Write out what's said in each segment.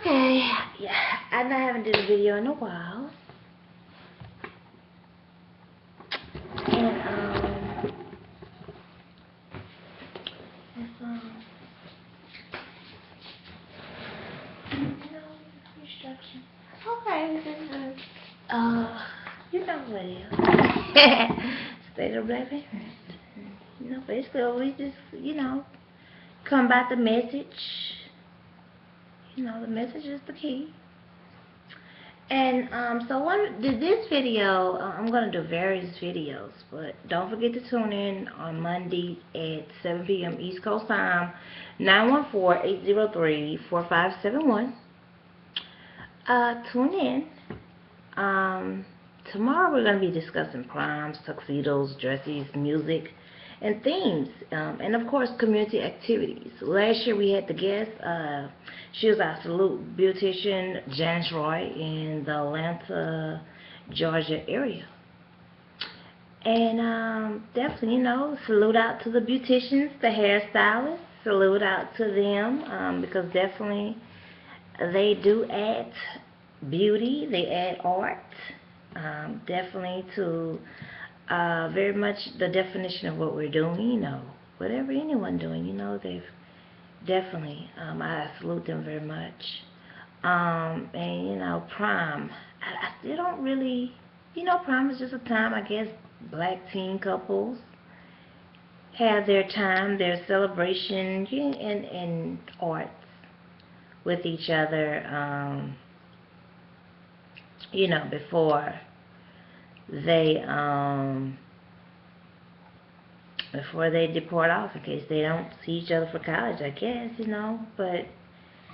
Okay, yeah, I know I haven't did a video in a while. And, instruction. Okay, this is, you know what it is. State of Black Parents. You know, basically, we just, come by the message. You know, the message is the key. And so this video, I'm going to do various videos, but don't forget to tune in on Monday at 7 p.m. East Coast time, 914-803-4571. Tune in. Tomorrow we're going to be discussing proms, tuxedos, dresses, music, and themes, and of course community activities. Last year we had the guest, she was our salute beautician, Janice Roy, in the Atlanta, Georgia area. And definitely, salute out to the beauticians, the hairstylists, salute out to them, because definitely they do add beauty, they add art, definitely to very much the definition of what we're doing, whatever anyone doing, they've definitely, I salute them very much. And, prom, I still don't really, prom is just a time, I guess, black teen couples have their time, their celebration, and arts with each other, before they depart off, in case they don't see each other for college, I guess, but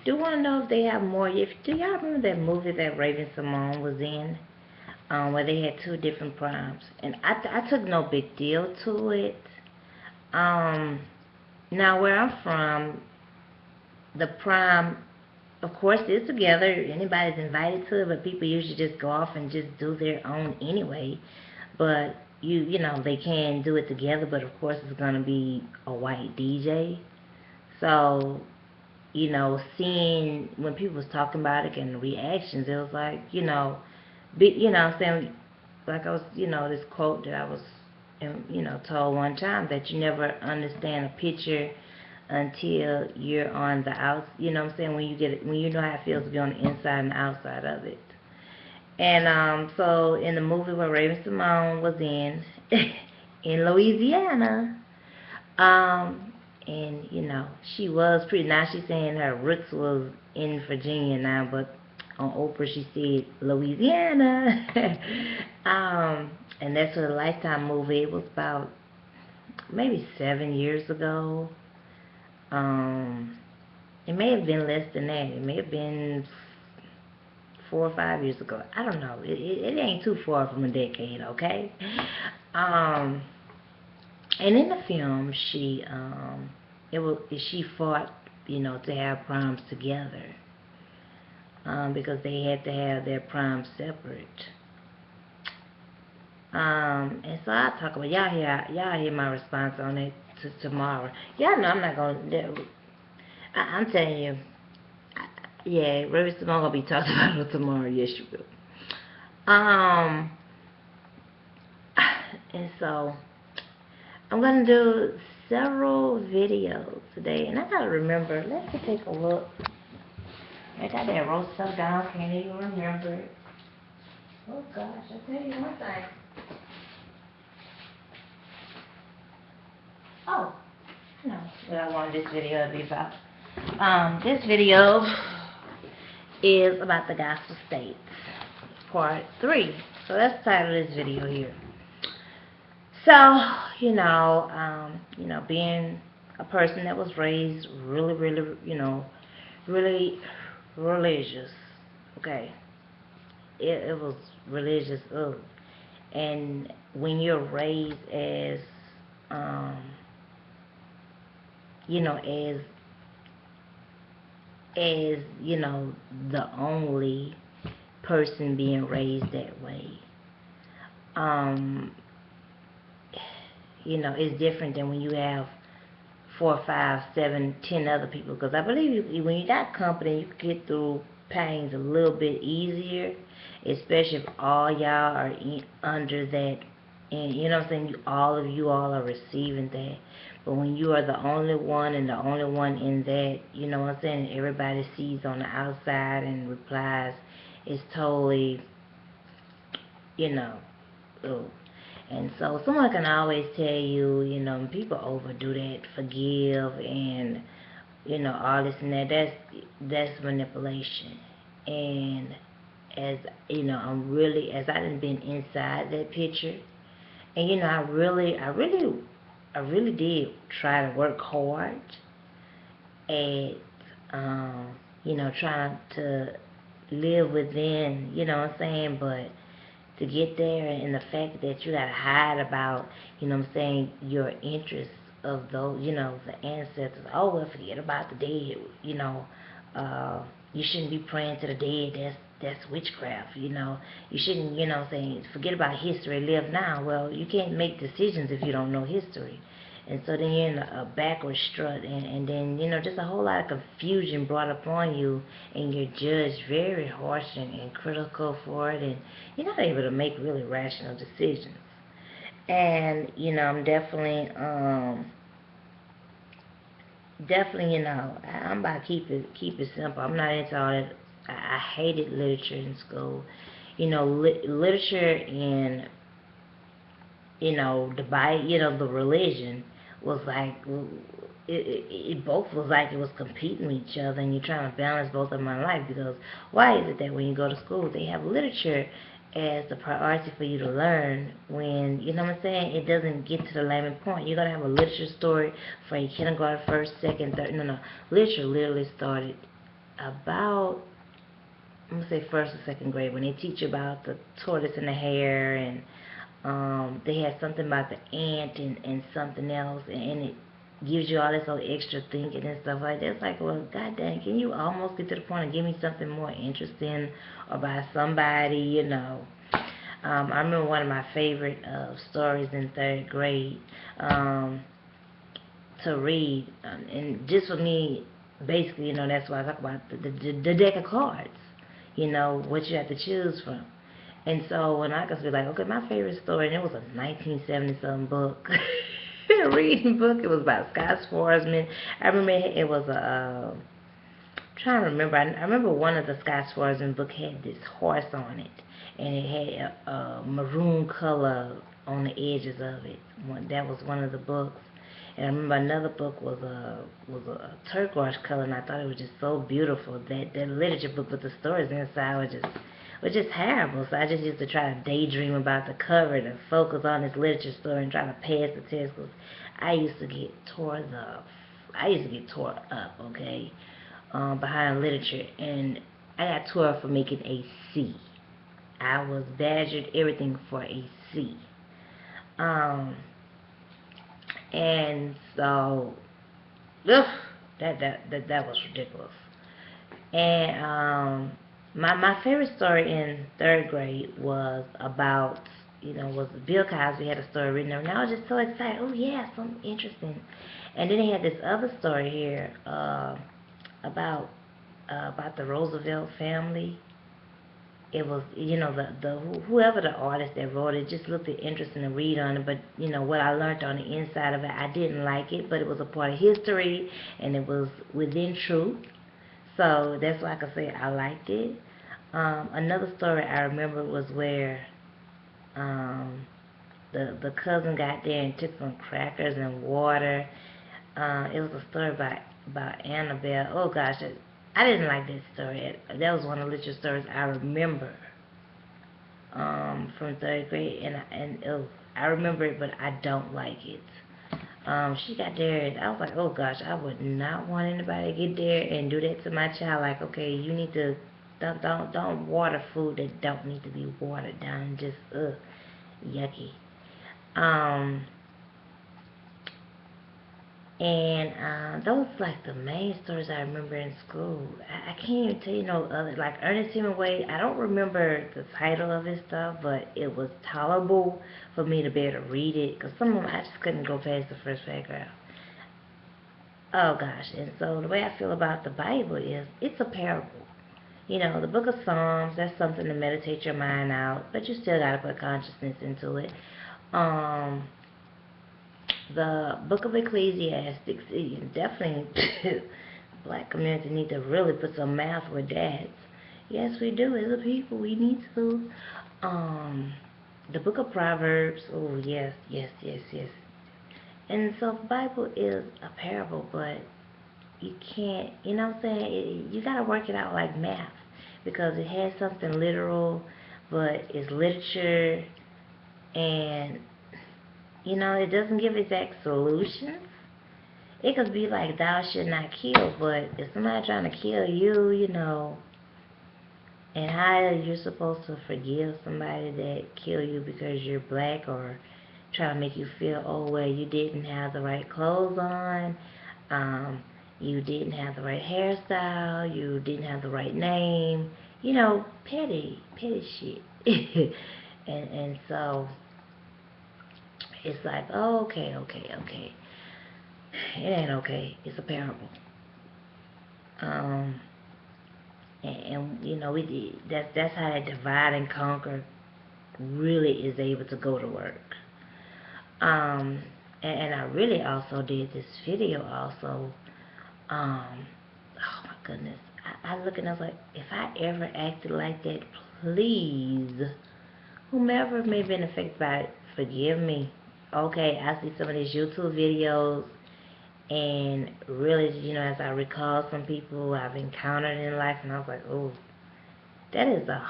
do want to know if they have more. Do y'all remember that movie that Symone was in, where they had two different proms? And I took no big deal to it. Now where I'm from, the prom, of course, is together. Anybody's invited to it, but people usually just go off and just do their own anyway. But they can do it together, but of course it's gonna be a white DJ. So, seeing when people was talking about it and the reactions, it was like, saying, like I was, this quote that I was, told one time, that you never understand a picture until you're on the out, when you know how it feels to be on the inside and the outside of it. And so in the movie where Symone was in Louisiana, and she was pretty, now she's saying her roots was in Virginia now, but on Oprah she said Louisiana. And that's a Lifetime movie. It was about maybe 7 years ago. It may have been less than that. It may have been 4 or 5 years ago. I don't know. It ain't too far from a decade, okay? And in the film, she fought, to have proms together, because they had to have their proms separate. And so I'll talk about y'all hear my response on it tomorrow. Y'all know I'm not gonna. I'm telling you. Yeah, Symone gonna be talking about it tomorrow. Yes, you will. And so I'm gonna do several videos today, and I gotta remember. Let's just take a look. I got that wrote stuff down. Can't even remember it. Oh gosh, I tell you one thing. Oh, I know what I wanted this video to be about. This video is about the Gospel States, Part 3. So that's the title of this video here. So, being a person that was raised really, really religious, okay? It was religious, and when you're raised as, the only person being raised that way, it's different than when you have 4, 5, 7, 10 other people. Because I believe when you got company, you can get through pains a little bit easier, especially if all y'all are under that, and you know what I'm saying, all of you all are receiving that. But when you are the only one and the only one in that, you know what I'm saying, everybody sees on the outside and replies, it's totally, you know, ugh. And so someone can always tell you, you know, people overdo that, forgive and, you know, all this and that. That's manipulation. And as you know, as I done been inside that picture, and you know, I really did try to work hard at, you know, trying to live within, you know what I'm saying, but to get there, and the fact that you gotta hide about, you know what I'm saying, your interests of those, you know, the ancestors. Oh, well, forget about the dead, you know, you shouldn't be praying to the dead, that's witchcraft, you know, you shouldn't, you know what I'm saying, forget about history, live now. Well, you can't make decisions if you don't know history. And so then you're in a backward strut, and then, you know, just a whole lot of confusion brought upon you, and you're judged very harsh and critical for it, and you're not able to make really rational decisions. And, you know, I'm definitely, you know, I'm about to keep it simple. I'm not into all that. I hated literature in school. You know, literature and, you know, the Bible, you know, the religion was like, it both was like it was competing with each other, and you're trying to balance both of them in life. Because why is it that when you go to school they have literature as the priority for you to learn, when, you know what I'm saying, it doesn't get to the layman point? You're gonna have a literature story for a kindergarten, first, second, third. No, literature literally started about, I'm gonna say first or second grade, when they teach you about the tortoise and the hare, and they had something about the ant and something else, and it gives you all this little extra thinking and stuff like that. It's like, well, god dang, can you almost get to the point and give me something more interesting about somebody, you know? I remember one of my favorite stories in third grade to read, and just for me, basically, you know, that's why I talk about the deck of cards, you know, what you have to choose from. And so when I could be like, okay, my favorite story, and it was a 1970-something book, a reading book. It was about Scott Swarsman. I remember it was a, trying to remember, I remember one of the Scott Swarsman book had this horse on it, and it had a maroon color on the edges of it. That was one of the books. And I remember another book was a turquoise color, and I thought it was just so beautiful. That literature book, but the stories inside were just terrible. So I just used to try to daydream about the cover to focus on this literature story and try to pass the test. Cause I used to get tore up, okay, behind literature, and I got tore up for making a C. I was badgered everything for a C. And so, ugh, that was ridiculous. And my favorite story in third grade was about, you know, was Bill Cosby had a story written there, and I was just so excited. Oh yeah, something interesting. And then he had this other story here about the Roosevelt family. It was, you know, whoever the artist that wrote it just looked interesting to read on it, but you know what I learned on the inside of it, I didn't like it, but it was a part of history and it was within truth, so that's why I could say I liked it. Another story I remember was where the cousin got there and took some crackers and water. It was a story about Annabelle. Oh gosh, I didn't like that story. That was one of the literature stories I remember from third grade, and I remember it, but I don't like it. She got there, and I was like, oh gosh, I would not want anybody to get there and do that to my child. Like, okay, you need to don't water food that don't need to be watered down. Just yucky. And those like the main stories I remember in school. I can't even tell you no other. Like Ernest Hemingway, I don't remember the title of his stuff, but it was tolerable for me to be able to read it, because some of them I just couldn't go past the first paragraph. Oh gosh. And so the way I feel about the Bible is it's a parable. You know, the book of Psalms, that's something to meditate your mind out, but you still got to put consciousness into it. The book of Ecclesiastics, definitely black community need to really put some math with that. Yes, we do. As a people, we need to. The book of Proverbs, oh, yes, yes, yes, yes. And so the Bible is a parable, but you can't, you know what I'm saying? You got to work it out like math, because it has something literal, but it's literature, and, you know, it doesn't give exact solutions. It could be like, thou should not kill, but if somebody trying to kill you, you know, and how are you supposed to forgive somebody that killed you because you're black, or try to make you feel, oh, well, you didn't have the right clothes on, you didn't have the right hairstyle, you didn't have the right name, you know, petty shit. and so it's like, oh, okay. It ain't okay. It's a parable. And you know, that's how that divide and conquer really is able to go to work. And I really also did this video also. Oh my goodness. I look and I was like, if I ever acted like that, please, whomever may have been affected by it, forgive me. Okay, I see some of these YouTube videos, and really, you know, as I recall some people I've encountered in life, and I was like, oh, that is a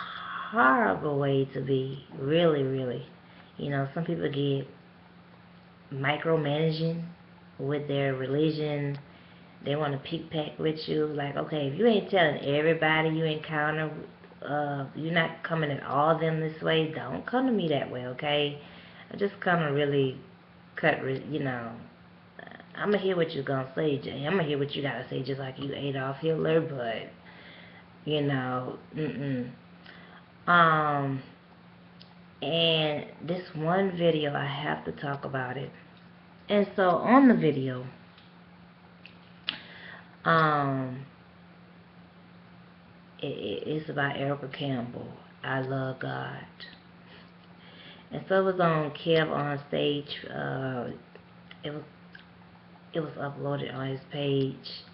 horrible way to be. Really, really. You know, some people get micromanaging with their religion. They want to pick-pack with you. Like, okay, if you ain't telling everybody you encounter, you're not coming at all of them this way, don't come to me that way, okay? I just kind of really cut, you know, I'm going to hear what you're going to say, Jay. I'm going to hear what you got to say, just like you Adolf Hitler, but, you know, and this one video, I have to talk about it. And so, on the video, it's about Erica Campbell, I Love God. And so it was on Kev on Stage. It was uploaded on his page.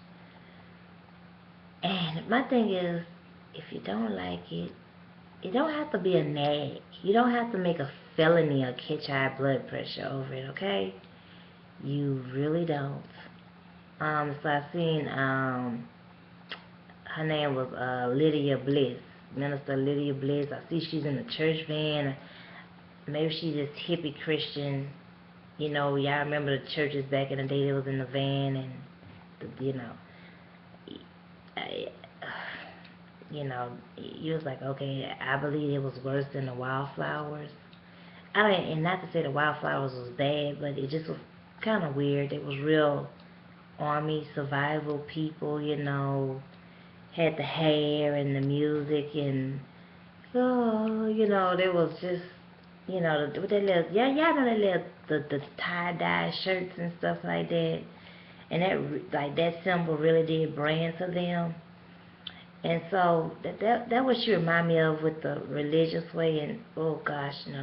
And my thing is, if you don't like it, it don't have to be a nag. You don't have to make a felony or catch high blood pressure over it, okay? You really don't. So I seen, her name was Lydia Bliss, Minister Lydia Bliss. I see she's in the church van. Maybe she's just hippie Christian. You know, y'all remember the churches back in the day that was in the van, and, you know, you was like, okay, I believe it was worse than the Wildflowers. And not to say the Wildflowers was bad, but it just was kind of weird. It was real army survival people, you know, had the hair and the music, and so, you know, there was just, you know, with that little, y'all know that little, the tie-dye shirts and stuff like that, and that symbol really did brand to them. And so that what she remind me of with the religious way. And oh gosh, no.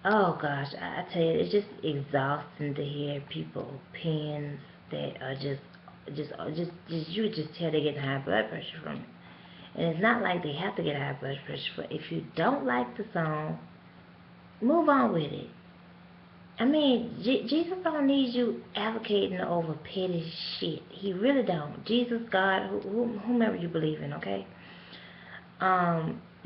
Oh gosh, I tell you, it's just exhausting to hear people opinions that are just you just tell they get high blood pressure from it. And it's not like they have to get high blood pressure, but if you don't like the song, move on with it. I mean, Jesus don't need you advocating over petty shit. He really don't. Jesus, God, whomever you believe in, okay?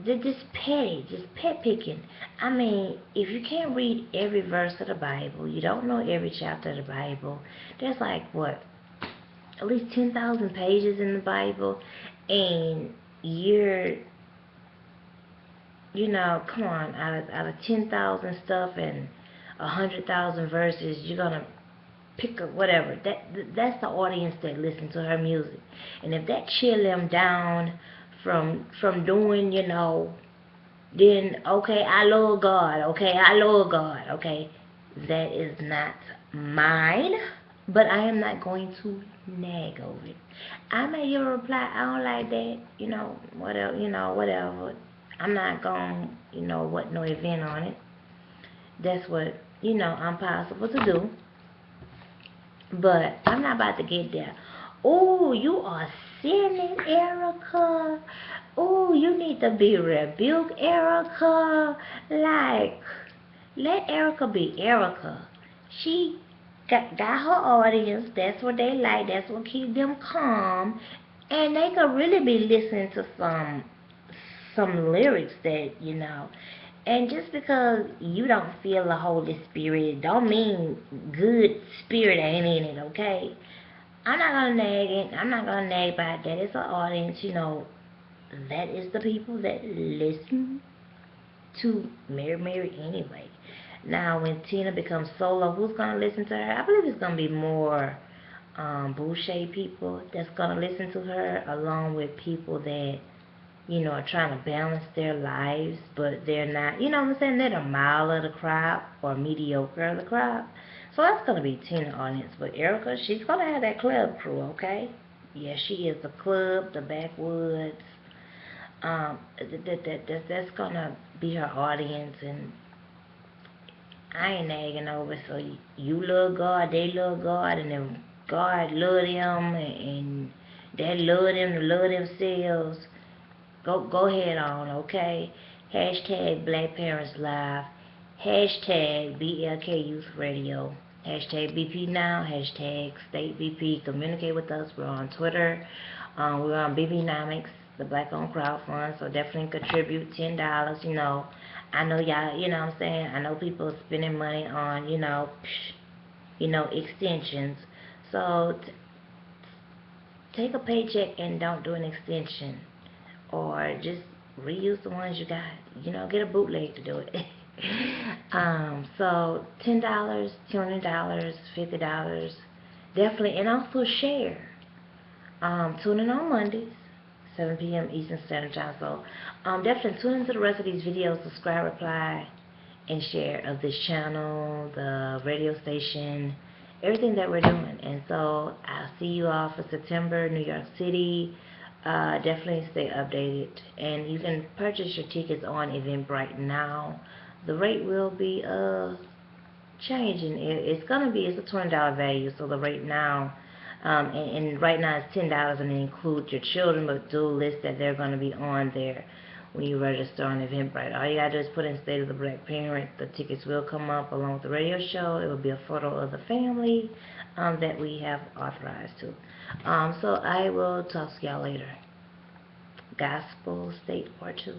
Just petty, just pet picking. I mean, if you can't read every verse of the Bible, you don't know every chapter of the Bible, there's like, what, at least 10,000 pages in the Bible, and you're, you know, come on, out of 10,000 stuff and 100,000 verses, you're gonna pick up whatever. That's the audience that listens to her music. And if that chill them down from doing, you know, then okay, I love God. Okay, I love God. Okay, that is not mine. But I am not going to nag over it. I may give a reply, I don't like that, whatever. I'm not going to, what no event on it. That's what, I'm possible to do. But I'm not about to get there. Oh, you are sinning, Erica. Oh, you need to be rebuked, Erica. Like, let Erica be Erica. She got her audience. That's what they like. That's what keeps them calm. And they could really be listening to some lyrics that, and just because you don't feel the Holy Spirit don't mean good spirit ain't in it, okay? I'm not gonna nag it. I'm not gonna nag about that. It's an audience, that is the people that listen to Mary anyway. Now, when Tina becomes solo, who's gonna listen to her? I believe it's gonna be more Boucher people that's gonna listen to her, along with people that are trying to balance their lives, but they're not, what I'm saying? They're the mile of the crop or mediocre of the crop. So that's going to be Tina audience. But Erica, she's going to have that club crew, okay? Yeah, she is the club, the backwoods. That's going to be her audience. And I ain't nagging over it. So you love God, they love God, and then God love them, and they love them to love themselves. Go ahead on, okay? Hashtag Black Parents Live. Hashtag BLK Youth Radio. Hashtag BP Now. Hashtag State BP. Communicate with us. We're on Twitter. We're on BBnomics, the Black Owned Crowd Fund. So definitely contribute $10. I know y'all, what I'm saying? I know people spending money on, extensions. So take a paycheck and don't do an extension. Or just reuse the ones you got. Get a bootleg to do it. So $10, $20, $50, definitely, and also share. Tune in on Mondays, 7 p.m. Eastern Standard Time. So definitely tune into the rest of these videos. Subscribe, reply, and share of this channel, the radio station, everything that we're doing. And so I'll see you all for September, New York City. Definitely stay updated, and you can purchase your tickets on Eventbrite now. The rate will be changing. It's a $20 value, so the rate now, and right now it's $10, and it includes your children, but do list that they're going to be on there when you register on Eventbrite. All you gotta do is put in State of the Black Parent. The tickets will come up along with the radio show. It will be a photo of the family that we have authorized to. So I will talk to y'all later. Gospel State Part 2.